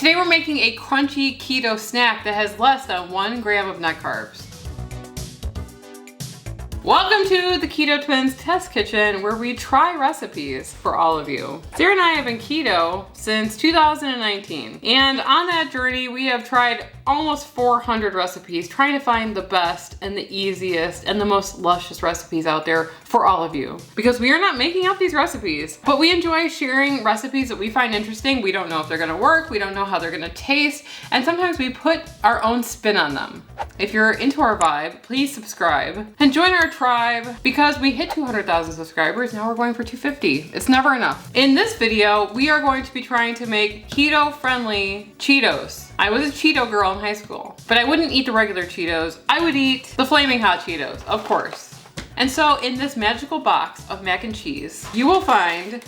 Today we're making a crunchy keto snack that has less than 1 gram of net carbs. Welcome to the Keto Twins Test Kitchen, where we try recipes for all of you. Sarah and I have been keto since 2019, and on that journey we have tried almost 400 recipes, trying to find the best and the easiest and the most luscious recipes out there for all of you. Because we are not making up these recipes, but we enjoy sharing recipes that we find interesting. We don't know if they're gonna work, we don't know how they're gonna taste, and sometimes we put our own spin on them. If you're into our vibe, please subscribe and join our tribe, because we hit 200,000 subscribers. Now we're going for 250. It's never enough. In this video, we are going to be trying to make keto-friendly Cheetos. I was a Cheeto girl in high school, but I wouldn't eat the regular Cheetos. I would eat the flaming hot Cheetos, of course. And so in this magical box of mac and cheese, you will find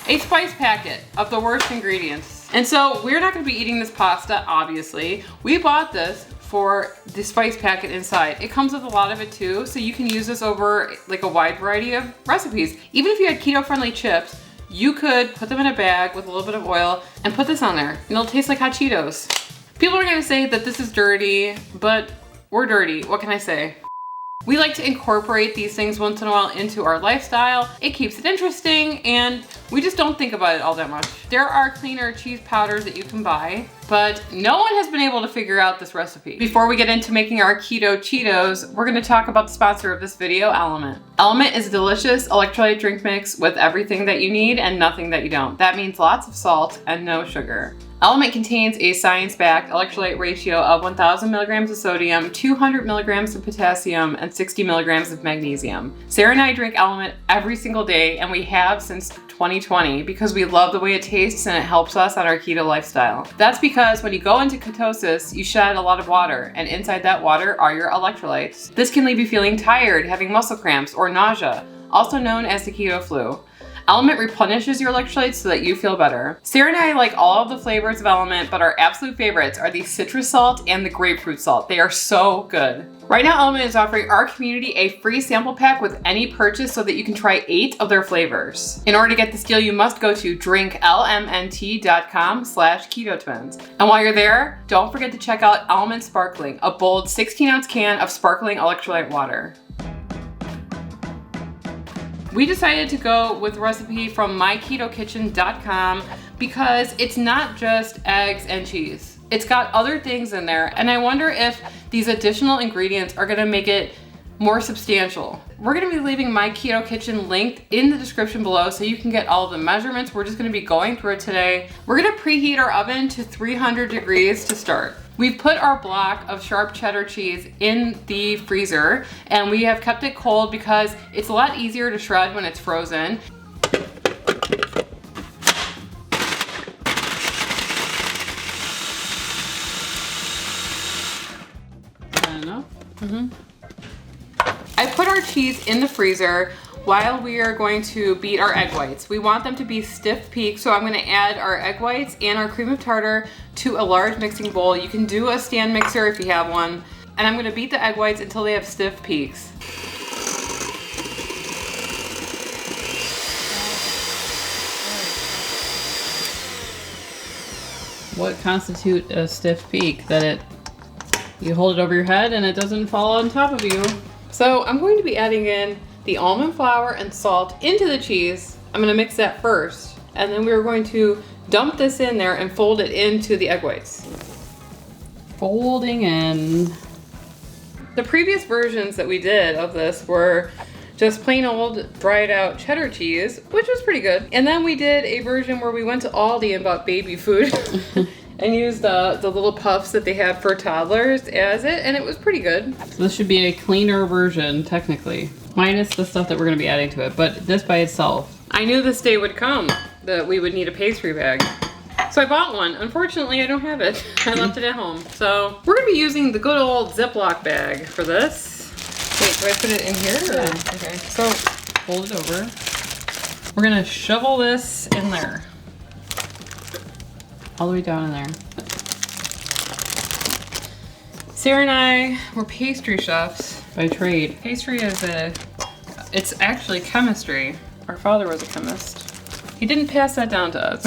a spice packet of the worst ingredients. And so we're not gonna be eating this pasta, obviously. We bought this for the spice packet inside. It comes with a lot of it too, so you can use this over like a wide variety of recipes. Even if you had keto-friendly chips, you could put them in a bag with a little bit of oil and put this on there, and it'll taste like hot Cheetos. People are gonna say that this is dirty, but we're dirty. What can I say? We like to incorporate these things once in a while into our lifestyle. It keeps it interesting, and we just don't think about it all that much. There are cleaner cheese powders that you can buy, but no one has been able to figure out this recipe. Before we get into making our keto Cheetos, we're gonna talk about the sponsor of this video, Element. Element is a delicious electrolyte drink mix with everything that you need and nothing that you don't. That means lots of salt and no sugar. Element contains a science-backed electrolyte ratio of 1,000 milligrams of sodium, 200 milligrams of potassium, and 60 milligrams of magnesium. Sarah and I drink Element every single day, and we have since 2020 because we love the way it tastes and it helps us on our keto lifestyle. That's because when you go into ketosis, you shed a lot of water, and inside that water are your electrolytes. This can leave you feeling tired, having muscle cramps, or nausea, also known as the keto flu. Element replenishes your electrolytes so that you feel better. Sarah and I like all of the flavors of Element, but our absolute favorites are the citrus salt and the grapefruit salt. They are so good. Right now, Element is offering our community a free sample pack with any purchase so that you can try 8 of their flavors. In order to get this deal, you must go to drinklmnt.com/ketotwins. And while you're there, don't forget to check out Element Sparkling, a bold 16-ounce can of sparkling electrolyte water. We decided to go with a recipe from myketokitchen.com because it's not just eggs and cheese. It's got other things in there, and I wonder if these additional ingredients are gonna make it more substantial. We're gonna be leaving My Keto Kitchen linked in the description below so you can get all of the measurements. We're just gonna be going through it today. We're gonna preheat our oven to 300 degrees to start. We've put our block of sharp cheddar cheese in the freezer, and we have kept it cold because it's a lot easier to shred when it's frozen. Enough? I put our cheese in the freezer while we are going to beat our egg whites. We want them to be stiff peaks, so I'm gonna add our egg whites and our cream of tartar to a large mixing bowl. You can do a stand mixer if you have one. And I'm gonna beat the egg whites until they have stiff peaks. What constitutes a stiff peak? That you hold it over your head and it doesn't fall on top of you. So I'm going to be adding in the almond flour and salt into the cheese. I'm gonna mix that first, and then we're going to dump this in there and fold it into the egg whites. Folding in. The previous versions that we did of this were just plain old dried out cheddar cheese, which was pretty good. And then we did a version where we went to Aldi and bought baby food and used the little puffs that they had for toddlers as it, and it was pretty good. So this should be a cleaner version, technically, minus the stuff that we're gonna be adding to it, but this by itself. I knew this day would come, that we would need a pastry bag. So I bought one. Unfortunately, I don't have it. I left it at home. So we're gonna be using the good old Ziploc bag for this. Wait, do I put it in here? Or? Yeah. Okay, so fold it over. We're gonna shovel this in there. All the way down in there. Sarah and I were pastry chefs by trade. Pastry is it's actually chemistry. Our father was a chemist. He didn't pass that down to us.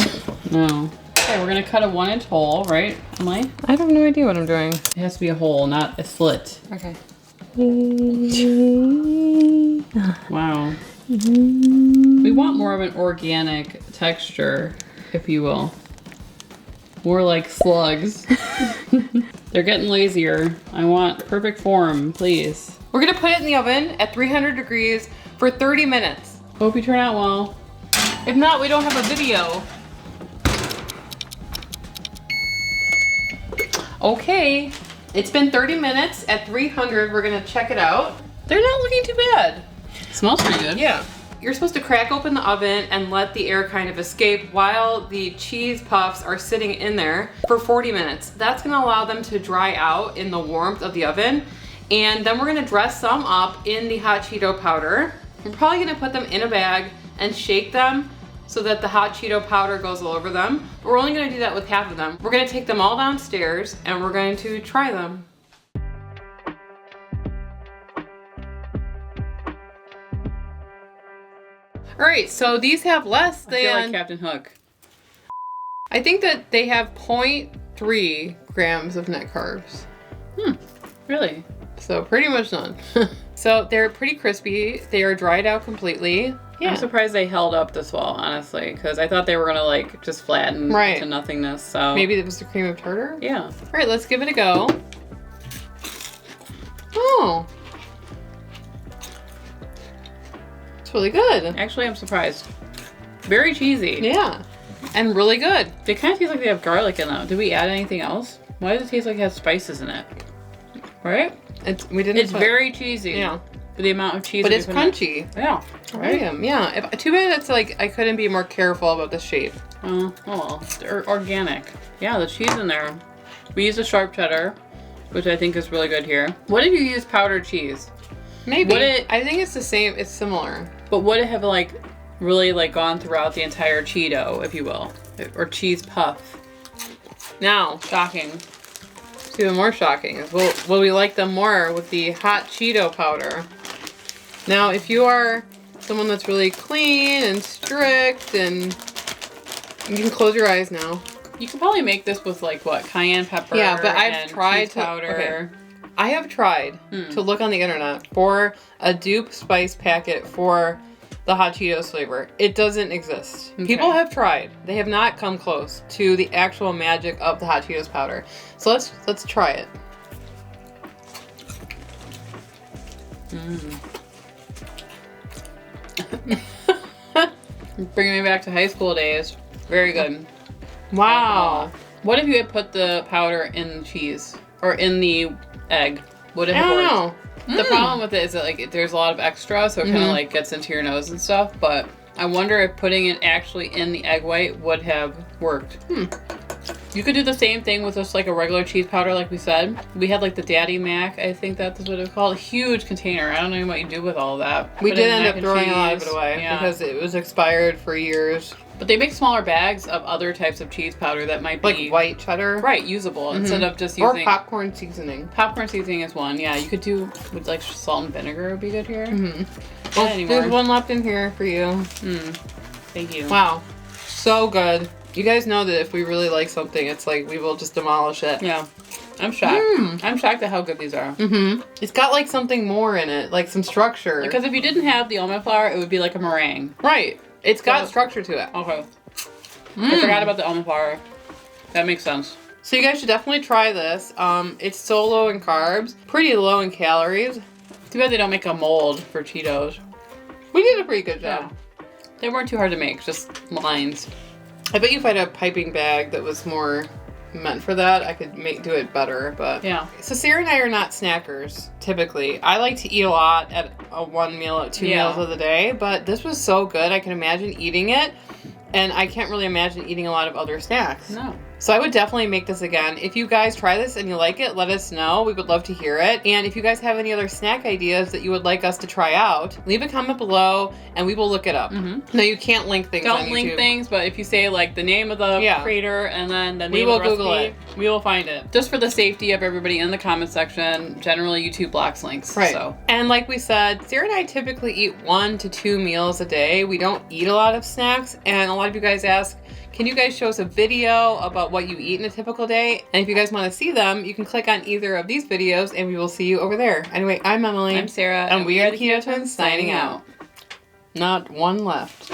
No. Okay, we're gonna cut a 1-inch hole, right, Emily? I have no idea what I'm doing. It has to be a hole, not a slit. Okay. Wow. We want more of an organic texture, if you will. More like slugs. They're getting lazier. I want perfect form, please. We're gonna put it in the oven at 300 degrees for 30 minutes. Hope you turn out well. If not, we don't have a video. Okay, it's been 30 minutes at 300. We're gonna check it out. They're not looking too bad. Smells pretty good. Yeah. You're supposed to crack open the oven and let the air kind of escape while the cheese puffs are sitting in there for 40 minutes. That's gonna allow them to dry out in the warmth of the oven. And then we're gonna dress some up in the hot Cheeto powder. We're probably gonna put them in a bag and shake them so that the hot Cheeto powder goes all over them. But we're only gonna do that with half of them. We're gonna take them all downstairs and we're going to try them. All right, so these have less than... I feel like Captain Hook. I think that they have 0.3 grams of net carbs. Really? So pretty much none. So they're pretty crispy. They are dried out completely. Yeah. I'm surprised they held up this well, honestly, because I thought they were gonna like just flatten to nothingness. So maybe it was the cream of tartar? Yeah. All right, let's give it a go. Oh. It's really good. Actually, I'm surprised. Very cheesy. Yeah. And really good. They kind of taste like they have garlic in them. Did we add anything else? Why does it taste like it has spices in it? Right? It's very cheesy. Yeah. For the amount of cheese. But it's crunchy. Yeah. Right? Yeah. Too bad it's like I couldn't be more careful about the shape. Oh well. They're organic. Yeah, the cheese in there. We use a sharp cheddar, which I think is really good here. What if you use powdered cheese? Maybe. I think it's the same. It's similar. But would it have like really like gone throughout the entire Cheeto, if you will, or cheese puff? Now, Shocking. It's even more shocking. Will we like them more with the hot Cheeto powder? Now, if you are someone that's really clean and strict, and you can close your eyes now. You could probably make this with like what, cayenne pepper? Yeah, but I've tried cheese powder. I have tried to look on the internet for a dupe spice packet for the hot Cheetos flavor. It doesn't exist. Okay. People have tried. They have not come close to the actual magic of the hot Cheetos powder. So let's try it. Bringing me back to high school days. Very good. Wow. What if you had put the powder in the cheese or in the egg? Would it have worked? I don't know. The problem with it is that like there's a lot of extra, so it kind of like gets into your nose and stuff. But I wonder if putting it actually in the egg white would have worked. You could do the same thing with just like a regular cheese powder, like we said. We had like the Daddy Mac, I think that's what it's called. A huge container. I don't know what you do with all of that. We did end up throwing a lot of it away because it was expired for years. But they make smaller bags of other types of cheese powder that might be like white cheddar, right? Usable instead of just using popcorn seasoning. Popcorn seasoning is one. Yeah, you could do with like salt and vinegar would be good here. Well, there's one left in here for you. Thank you. Wow, so good. You guys know that if we really like something, it's like we will just demolish it. Yeah, I'm shocked. I'm shocked at how good these are. It's got like something more in it, like some structure. Because if you didn't have the almond flour, it would be like a meringue. Right. It's got structure to it. Okay. I forgot about the almond flour. That makes sense. So you guys should definitely try this. It's so low in carbs, pretty low in calories. Too bad they don't make a mold for Cheetos. We did a pretty good job. Yeah. They weren't too hard to make, just lines. I bet you if I had a piping bag that was more meant for that, I could do it better, but yeah. So Sarah and I are not snackers, typically. I like to eat a lot at a 1 meal, at 2 meals of the day, but this was so good, I can imagine eating it, and I can't really imagine eating a lot of other snacks. No. So I would definitely make this again. If you guys try this and you like it, let us know. We would love to hear it. And if you guys have any other snack ideas that you would like us to try out, leave a comment below and we will look it up. No, you can't link things on YouTube. Don't link things, but if you say like the name of the creator and then the name of the recipe, Google it. We will find it. Just for the safety of everybody in the comment section, generally YouTube blocks links. Right. So. And like we said, Sarah and I typically eat 1 to 2 meals a day. We don't eat a lot of snacks. And a lot of you guys ask, Can you guys show us a video about what you eat in a typical day? And if you guys want to see them, you can click on either of these videos and we will see you over there. Anyway, I'm Emily. I'm Sarah. And we are the Keto Twins signing out. Not one left.